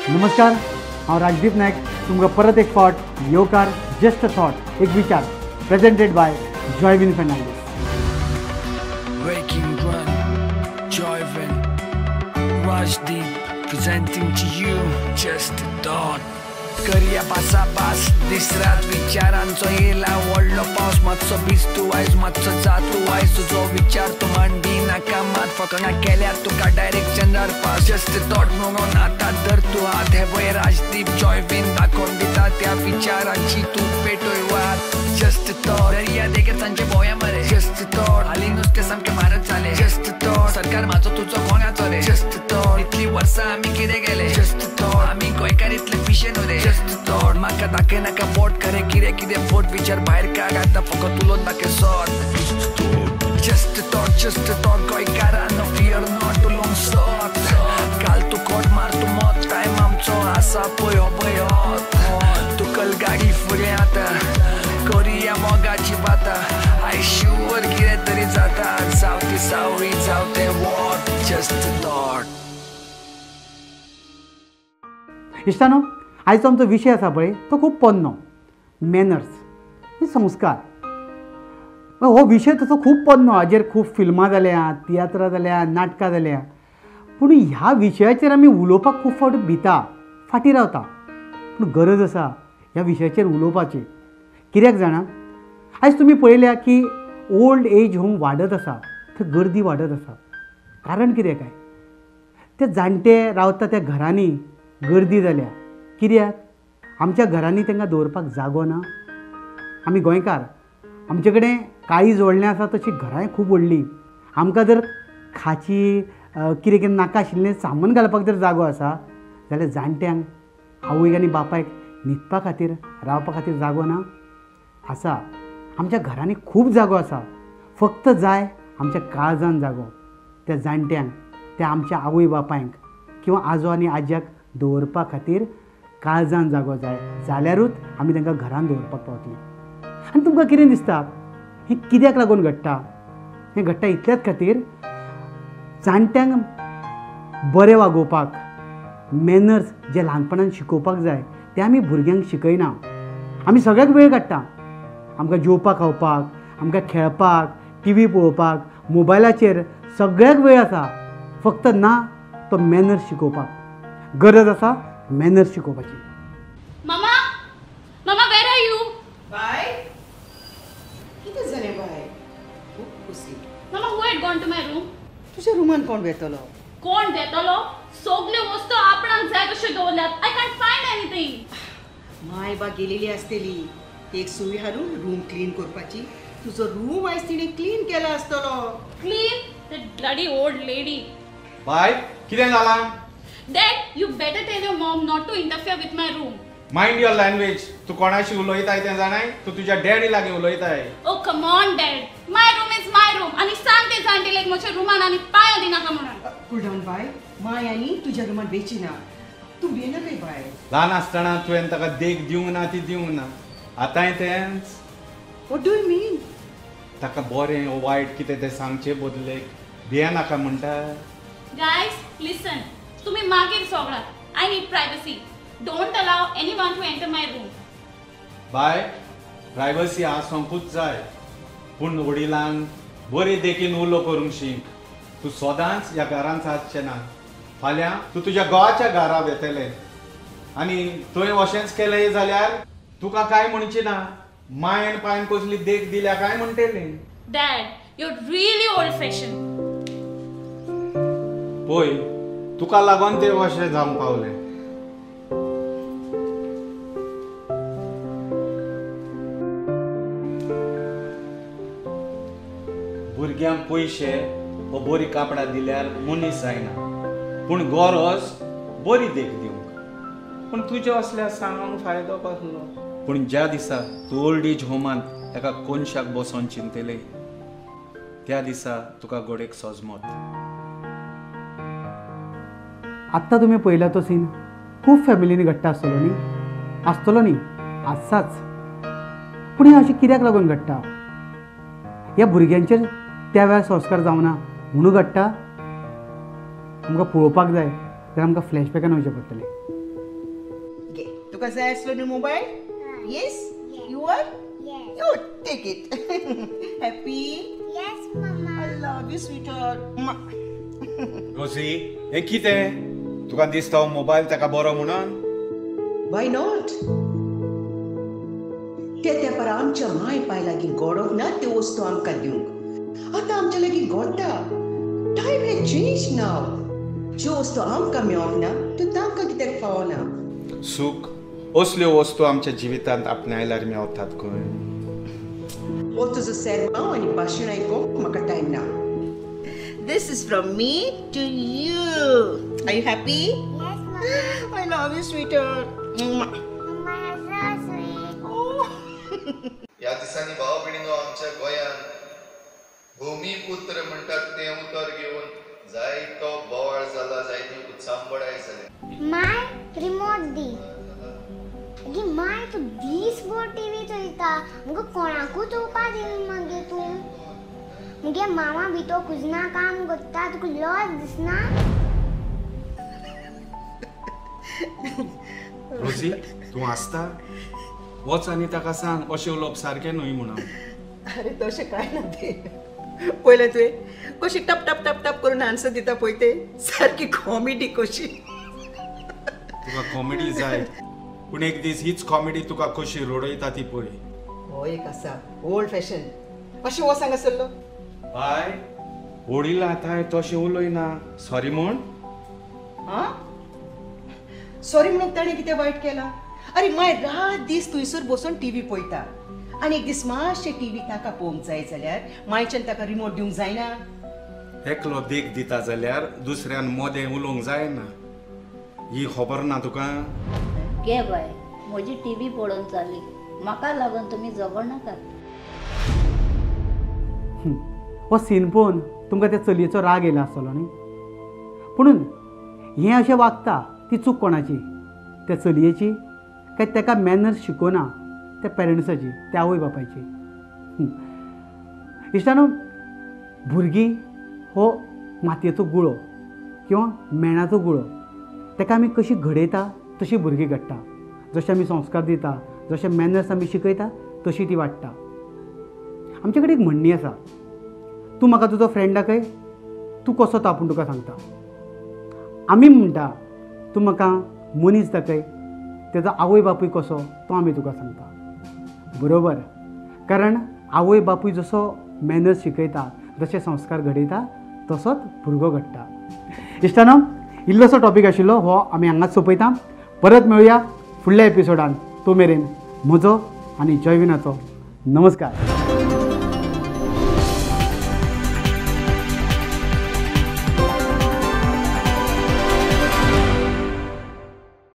नमस्कार, हांव राजदीप नायक तुमकां परत एक फावट येवकार जस्ट अ थॉट एक विचार presented by Joyvin Fernandes. Waking Run, Joyvin, Rajdeep presenting to you just a thought. करिया पासा पास दिसरात विचारांचो येला व्हडलो पावस मातसो भिजतू आयज मातसो जातू आयज तुजो विचार तूं मांडी नाका मात फकांगा केल्यार तुका डायरेक्शन पास जस्ट थॉट म्हणून आतां धर तूं हात हे पळय राजदीप जॉयविन दाखोवन दिता त्या विचारांची तूं पेटोय वाट जस्ट थॉट दर्या देगेर तांचे भोंया मरे जस्ट थॉट हालीं नुस्तें सामकें म्हारग जालें जस्ट थॉट सरकार म्हाजो तुजो कोणाचो रे जस्ट थॉट इतलीं वर्सां आमी कितें केलें जस्ट थॉट आमी गोंयकार इतले पिशे न्हू रे जस्ट थॉट म्हाका दाखय नाका बोट खरें कितें कितें बोट विचार भायर काड आतां फकत उलोवन दाखय सॉट जस्ट थॉट गोंयकारां नो फियर नॉट उलोवंक सॉट घाल तूं कोट मार तूं मोत टायम आमचो आसा पळय हो पळय होत तुकल गाडी फुडें आतां करुया मोगाची बातां आय शुअर कितें तरी जाता जावं ती सावळी जावं तें वॉट जस्ट थॉट. इश्टानो, आयचो आमचो विशय आसा पळय तो खूब पोन्नो मॅनर्स संस्कार. हो विशय तसो खूब पोन्नो, हाजेर खूब फिल्मां जाल्या तियात्रां जाल्या नाटकां जाल्या, पूण ह्या विशयाचेर आमी उलोवपाक खूब फावटी भिता फाटीं रावता. पूण गरज आसा ह्या विशयाचेर उलोवपाची. कित्याक जाणा, आयज तुमी पळयल्या की ओल्ड एज होम वाडत आसा, थंय गर्दी वाडत आसा. कारण कितें काय, ते जाणटे रावता त्या घरांनी गर्दी जाल्या. कित्याक आमच्या घरांनी तांकां दवरपाक जागो ना. आमी गोंयकार, आमचे कडेन काळीज व्हडलें आसा तशी घरांय खूब व्हडलीं. आमकां जर खाची कितें कितें नाका आशिल्लें सामान घालपाक जर जागो आसा जाल्यार जाणट्यांक आवयक आनी बापायक न्हिदपा खातीर रावपा खातीर जागो ना. आसा, आमच्या घरांनी खूब जागो आसा, फक्त जाय आमच्या काळजान जागो. त्या जाणट्यांक, त्या आमच्या आवय बापायक किंवा आजो आनी आज्याक दवरपा खातीर काळजान जागो जाय, जाल्यारूच आमी तांकां घरान दवरपाक पावतलीं. आनी तुमकां कितें दिसता हें कित्याक लागून घडटा? हें घडटा इतल्याच खातीर, जाणट्यांक बरें वागोवपाक मॅनर्स जे ल्हानपणान शिकोवपाक जाय ते आमी भुरग्यांक शिकयना. आमी सगळ्याक वेळ काडटा, आमकां जेवपाक खावपाक, आमकां खेळपाक, टी व्ही पळोवपाक, मोबायलाचेर सगळ्याक वेळ आसा, फक्त ना तो मॅनर्स शिकोवपाक. गरज आसा मॅनर्स शिकोवपाची. मामा, मामा, वेर आर यू? बाय कितें जालें बाय? खूब खुशी. मामा, who had gone to my room? तुज्या रूमान कोण वेतलो? कोण देतलो? सगल्यो वस्तू आपणाक जाय तश्यो दवरल्यात. I can't find anything. माय बा गेलेली आसतली, एक सुय हाडून रूम क्लीन करपाची. तुजो रूम आयज तिणे क्लीन केला आसतलो. Clean? The bloody old lady. बाय, कितें जालां? Dad, you better tell your mom not to interfere with my room. Mind your language. तू कोणाशी उलयताय तें जाणाय? तू तुज्या डॅडी लागीं उलयताय. Oh, come on, Dad. My room is my room. आणि सांग ते जाणटेलेक म्हज्या रूमान आनी पांय दिनाका म्हणून. Cool down bye. माय आनी तुज्या रूमान वेचिना. तूं भियेना काय बाय? ल्हान आसतना तुवें ताका देख दिवंक ना ती दिवंक ना. आतांय तेंच. What do you mean? ताका बरें वायट कितें तें सांगचे बदलेक भियेनाका म्हणटा. Guys, listen. तुम्ही मागीर सोगळात. I need privacy. Don't allow anyone to enter my room. बाय, प्रायवसी आसोंकूच जाय, पूण वडिलांक बरे देखीन उलो करूंक शिक. तूं सदांच ह्या घरांत आसचें ना. फाल्यां तूं तुज्या घोवाच्या घरा वेतलें आनी तुवें अशेंच केलें जाल्यार तुका कांय म्हणचें ना. मायन पायन कसली देख दिल्या काय म्हणटलें. Dad, you're really old-fashioned. पळय, तुका लागून तें अशें जावंक पावलें. भुरग्यांक पयशे वा बरी कापडां दिल्यार मनीस जायना, पूण गरज बरी देख दिवंक. पूण तुजें असल्या सांगूंक फायदो कसलो? पूण ज्या दिसा तूं ओल्ड एज होमान ताका कोनशाक बसोन चिंतलें, त्या दिसा तुका गोडेक सोजमत. आत्तां तुमी पळयला तो सीन खूब फॅमिलीनी घडटा आसतलो न्ही? आसतलो न्ही? आसाच. पूण हें अशें कित्याक लागून घडटा? ह्या भुरग्यांचेर त्या वेळार संस्कार जावना म्हणून घडटा? आमकां पळोवपाक जाय जाल्यार आमकां फ्लॅशबॅकान वचचें पडटलें. तुका जाय आसलो न्हू mobile? Yes you are you take it. Happy? Yes, Mama. I love you sweetheart. Rosie हे कितें तुका दिसता हो मोबायल ताका बरो म्हणून? Why not? त्या तेंपार आमच्या माय पाय लागीं गोडोक ना त्यो वस्तू आमकां दिवंक. आतां आमच्या लागीं गोडटा. टायम हॅज चेंज नाव. ज्यो वस्तू आमकां मेळोंक ना त्यो तांकां कित्याक फावना? सूख असल्यो वस्तू आमच्या जिवितांत आपणायल्यार मेवतात खंय. हो तुजो सेरमांव आनी भाशण आयकोंक म्हाका टायम ना. This is from me to you. Are you happy? Yes, Mama. I love you, sweetheart. Mama, you're so sweet. ह्या दिसांनी भाव भयणीनो आमच्या गोंयांत भूमिपुत्र म्हणटात तें उतर घेवन जायतो बोवाळ जाला, जायती उत्सांबडाय जाल्या. माय रिमोट दी. गे माय तू दीसभर टीव्ही चलता. मुगो कोणाकूच चोवपा दिना मागे तू. मुगे मामा भितर कुजना काम करता तुका लज दिसना? रोजी तूं आसता वच आनी ताका सांग अशें उलोवप सारकें न्हय म्हणून. अरे तशें कांय ना ते. पळयलें तुवें कशी टप टप टप टप करून आन्सर दिता पळय ते सारकी कॉमेडी कशी. तुका कॉमेडी जाय पूण एक दीस हीच कॉमेडी तुका कशी रडयता ती पळय. हो एक आसा ओल्ड फॅशन. अशें हो सांगासरलो. बाय वडील आतां तशें उलयना सॉरी म्हण. हा सॉरी म्हणून ताणें कितें वायट केलां? अरे माय रात दीस थंयसर बसून टीव्ही पळयता आनी एक दीस मातशें टीव्ही ताका पळोवंक जाय जाल्यार मायच्यान ताका रिमोट दिवंक जायना. एकलो देख दिता जाल्यार दुसऱ्यान मोदें उलोवंक जायना. ही खबर ना तुका? गे बाय म्हजी टीव्ही पळोवन जाली. म्हाका लागून तुमी झगड नाकात. हो सीन पळोवन तुमकां त्या चलयेचो राग येयलो आसतलो न्ही. पुणून हें अशें वागता ती चूक कोणाची? त्या चलयेची काय ताका मॅनर्स शिकोवना त्या पेरंट्साची, त्या आवय बापायची? इश्टानो, भुरगीं हो मातयेचो गुळो किंवा मेणाचो गुळो. ताका आमी कशी घडयता तशी भुरगीं घडटा. जशे आमी संस्कार दिता, जशे मॅनर्स आमी शिकयता तशी ती वाडटा. आमचे कडेन एक म्हणणी आसा, तूं म्हाका तुजो फ्रेंड दाखय, तूं कसो तो आपूण तुका सांगता. आमी म्हणटा तूं म्हाका मनीस दाखय, तेजो आवय बापूय कसो तो आमी तुका सांगता. बरोबर, कारण आवय बापूय जसो मॅनर्स शिकयता, जशे संस्कार घडयता तसोच भुरगो घडटा. इश्टानो, इल्लोसो टॉपीक आशिल्लो हो आमी हांगाच सोंपयता. परत मेळुया फुडल्या एपिसोडान. तो मेरेन म्हजो आनी जयविनाचो नमस्कार.